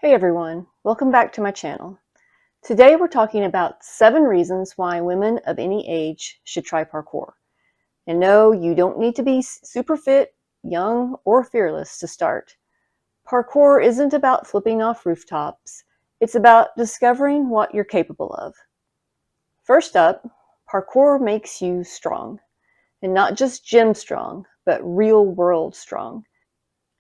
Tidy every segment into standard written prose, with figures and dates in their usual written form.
Hey everyone, welcome back to my channel. Today we're talking about 7 reasons why women of any age should try parkour. And no, you don't need to be super fit, young, or fearless to start. Parkour isn't about flipping off rooftops. It's about discovering what you're capable of. First up, parkour makes you strong. And not just gym strong, but real world strong.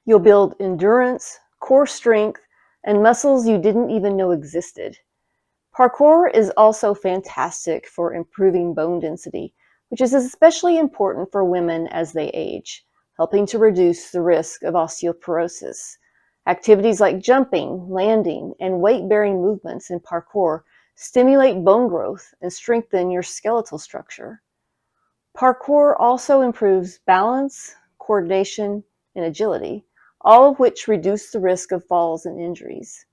You'll build endurance, core strength, and muscles you didn't even know existed. Parkour is also fantastic for improving bone density, which is especially important for women as they age, helping to reduce the risk of osteoporosis. Activities like jumping, landing, and weight-bearing movements in parkour stimulate bone growth and strengthen your skeletal structure. Parkour also improves balance, coordination, and agility, all of which reduce the risk of falls and injuries.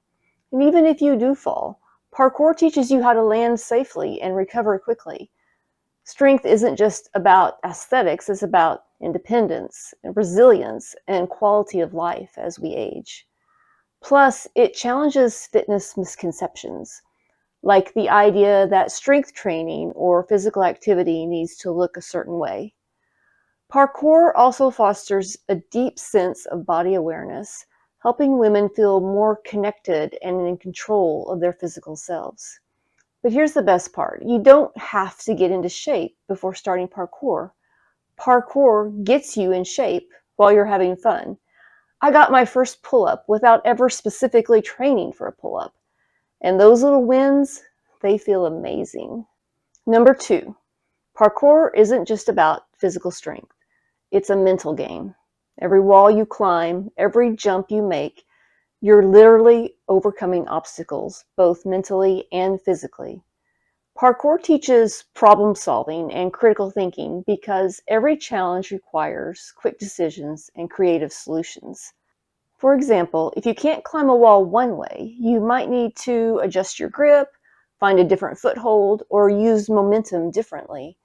And even if you do fall, parkour teaches you how to land safely and recover quickly. Strength isn't just about aesthetics, it's about independence, and resilience, and quality of life as we age. Plus, it challenges fitness misconceptions, like the idea that strength training or physical activity needs to look a certain way. Parkour also fosters a deep sense of body awareness, helping women feel more connected and in control of their physical selves. But here's the best part. You don't have to get into shape before starting parkour. Parkour gets you in shape while you're having fun. I got my first pull-up without ever specifically training for a pull-up. And those little wins, they feel amazing. Number 2, parkour isn't just about physical strength. It's a mental game. Every wall you climb, every jump you make, you're literally overcoming obstacles, both mentally and physically. Parkour teaches problem solving and critical thinking because every challenge requires quick decisions and creative solutions. For example, if you can't climb a wall one way, you might need to adjust your grip, find a different foothold, or use momentum differently.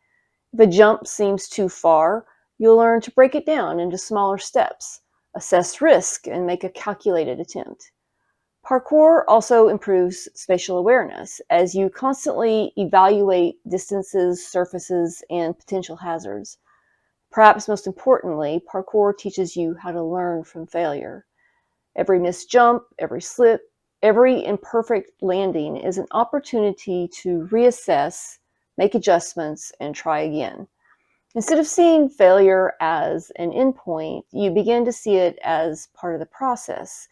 If a jump seems too far, you'll learn to break it down into smaller steps, assess risk, and make a calculated attempt. Parkour also improves spatial awareness as you constantly evaluate distances, surfaces, and potential hazards. Perhaps most importantly, parkour teaches you how to learn from failure. Every missed jump, every slip, every imperfect landing is an opportunity to reassess, make adjustments, and try again. Instead of seeing failure as an endpoint, you begin to see it as part of the process,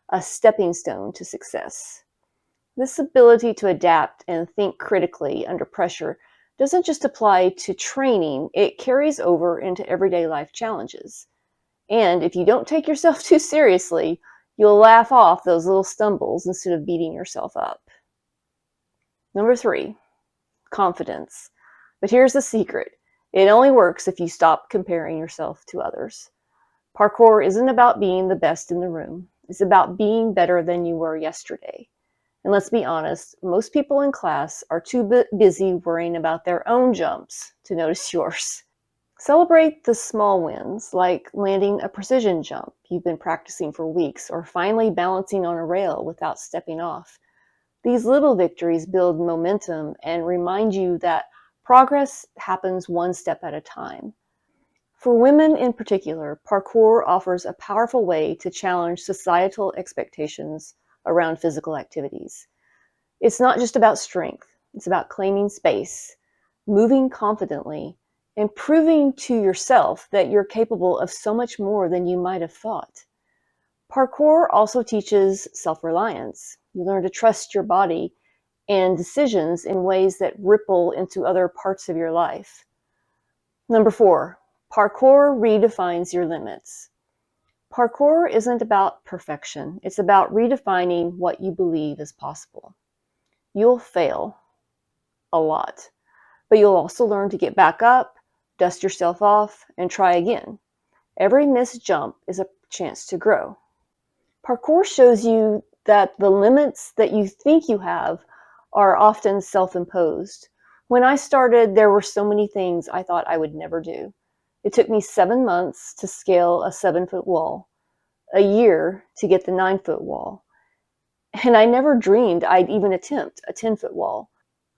a stepping stone to success. This ability to adapt and think critically under pressure doesn't just apply to training, it carries over into everyday life challenges. And if you don't take yourself too seriously, you'll laugh off those little stumbles instead of beating yourself up. Number 3, confidence. But here's the secret. It only works if you stop comparing yourself to others. Parkour isn't about being the best in the room. It's about being better than you were yesterday. And let's be honest, most people in class are too busy worrying about their own jumps to notice yours. Celebrate the small wins, like landing a precision jump you've been practicing for weeks, or finally balancing on a rail without stepping off. These little victories build momentum and remind you that progress happens one step at a time. For women in particular, parkour offers a powerful way to challenge societal expectations around physical activities. It's not just about strength, it's about claiming space, moving confidently, and proving to yourself that you're capable of so much more than you might have thought. Parkour also teaches self-reliance. You learn to trust your body and decisions in ways that ripple into other parts of your life. Number 4, parkour redefines your limits. Parkour isn't about perfection. It's about redefining what you believe is possible. You'll fail a lot, but you'll also learn to get back up, dust yourself off, and try again. Every missed jump is a chance to grow. Parkour shows you that the limits that you think you have are often self-imposed. When I started, there were so many things I thought I would never do. It took me 7 months to scale a 7-foot wall, a year to get the 9-foot wall. and I never dreamed I'd even attempt a 10-foot wall.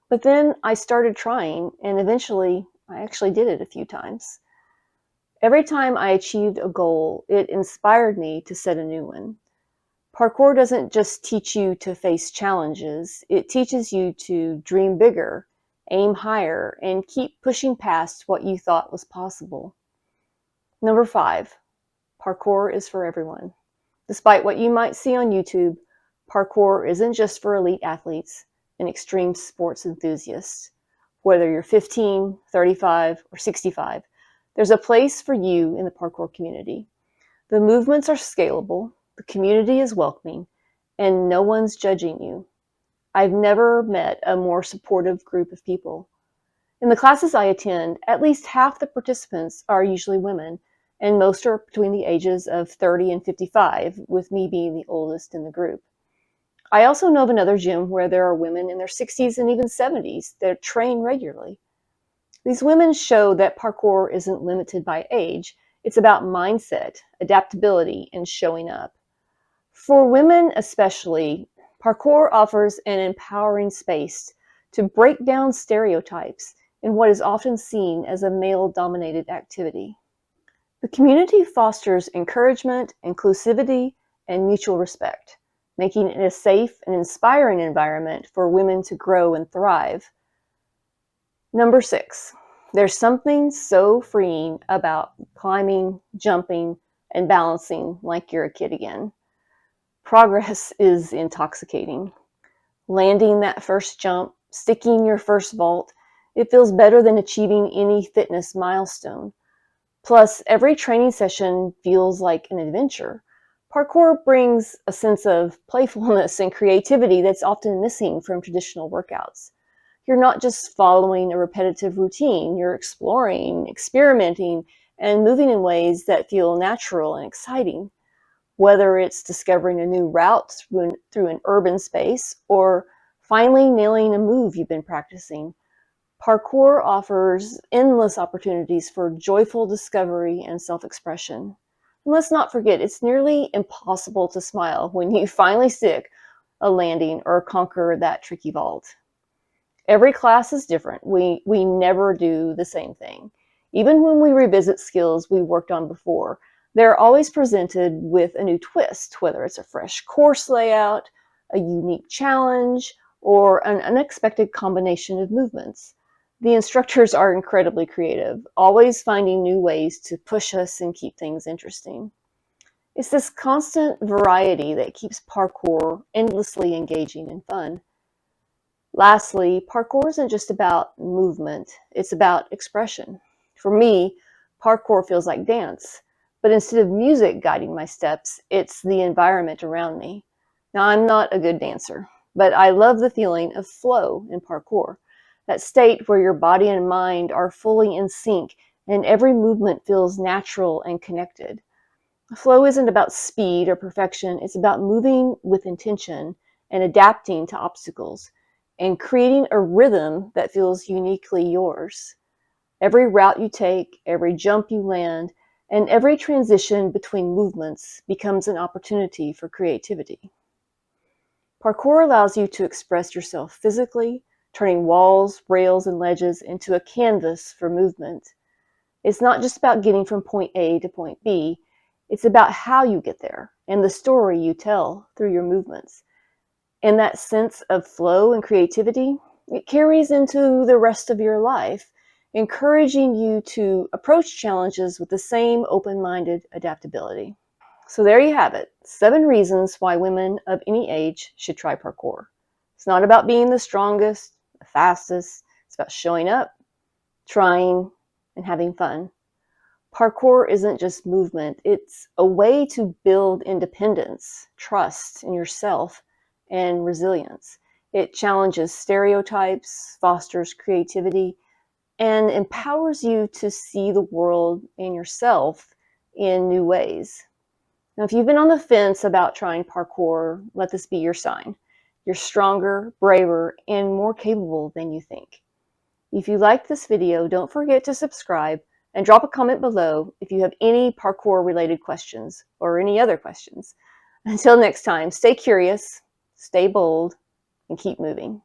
But then I started trying, and eventually I actually did it a few times. Every time I achieved a goal, it inspired me to set a new one. Parkour doesn't just teach you to face challenges, it teaches you to dream bigger, aim higher, and keep pushing past what you thought was possible. Number 5, parkour is for everyone. Despite what you might see on YouTube, parkour isn't just for elite athletes and extreme sports enthusiasts. Whether you're 15, 35, or 65, there's a place for you in the parkour community. The movements are scalable, the community is welcoming, and no one's judging you. I've never met a more supportive group of people. In the classes I attend, at least half the participants are usually women, and most are between the ages of 30 and 55, with me being the oldest in the group. I also know of another gym where there are women in their 60s and even 70s that train regularly. These women show that parkour isn't limited by age. It's about mindset, adaptability, and showing up. For women especially, parkour offers an empowering space to break down stereotypes in what is often seen as a male-dominated activity. The community fosters encouragement, inclusivity, and mutual respect, making it a safe and inspiring environment for women to grow and thrive. Number 6, there's something so freeing about climbing, jumping, and balancing like you're a kid again. Progress is intoxicating. Landing that first jump, sticking your first vault, it feels better than achieving any fitness milestone. Plus, every training session feels like an adventure. Parkour brings a sense of playfulness and creativity that's often missing from traditional workouts. You're not just following a repetitive routine, you're exploring, experimenting, and moving in ways that feel natural and exciting. Whether it's discovering a new route through an urban space or finally nailing a move you've been practicing, parkour offers endless opportunities for joyful discovery and self-expression. And let's not forget, it's nearly impossible to smile when you finally stick a landing or conquer that tricky vault. Every class is different. We never do the same thing. Even when we revisit skills we worked on before, they're always presented with a new twist, whether it's a fresh course layout, a unique challenge, or an unexpected combination of movements. The instructors are incredibly creative, always finding new ways to push us and keep things interesting. It's this constant variety that keeps parkour endlessly engaging and fun. Lastly, parkour isn't just about movement, it's about expression. For me, parkour feels like dance, but instead of music guiding my steps, it's the environment around me. Now, I'm not a good dancer, but I love the feeling of flow in parkour, that state where your body and mind are fully in sync and every movement feels natural and connected. Flow isn't about speed or perfection, it's about moving with intention and adapting to obstacles and creating a rhythm that feels uniquely yours. Every route you take, every jump you land, and every transition between movements becomes an opportunity for creativity. Parkour allows you to express yourself physically, turning walls, rails, and ledges into a canvas for movement. It's not just about getting from point A to point B, it's about how you get there and the story you tell through your movements. And that sense of flow and creativity, it carries into the rest of your life, encouraging you to approach challenges with the same open-minded adaptability. So there you have it, 7 reasons why women of any age should try parkour. It's not about being the strongest, the fastest, it's about showing up, trying, and having fun. Parkour isn't just movement, it's a way to build independence, trust in yourself, and resilience. It challenges stereotypes, fosters creativity, and empowers you to see the world and yourself in new ways. Now, if you've been on the fence about trying parkour, let this be your sign. You're stronger, braver, and more capable than you think. If you liked this video, don't forget to subscribe and drop a comment below if you have any parkour related questions or any other questions. Until next time, stay curious, stay bold, and keep moving.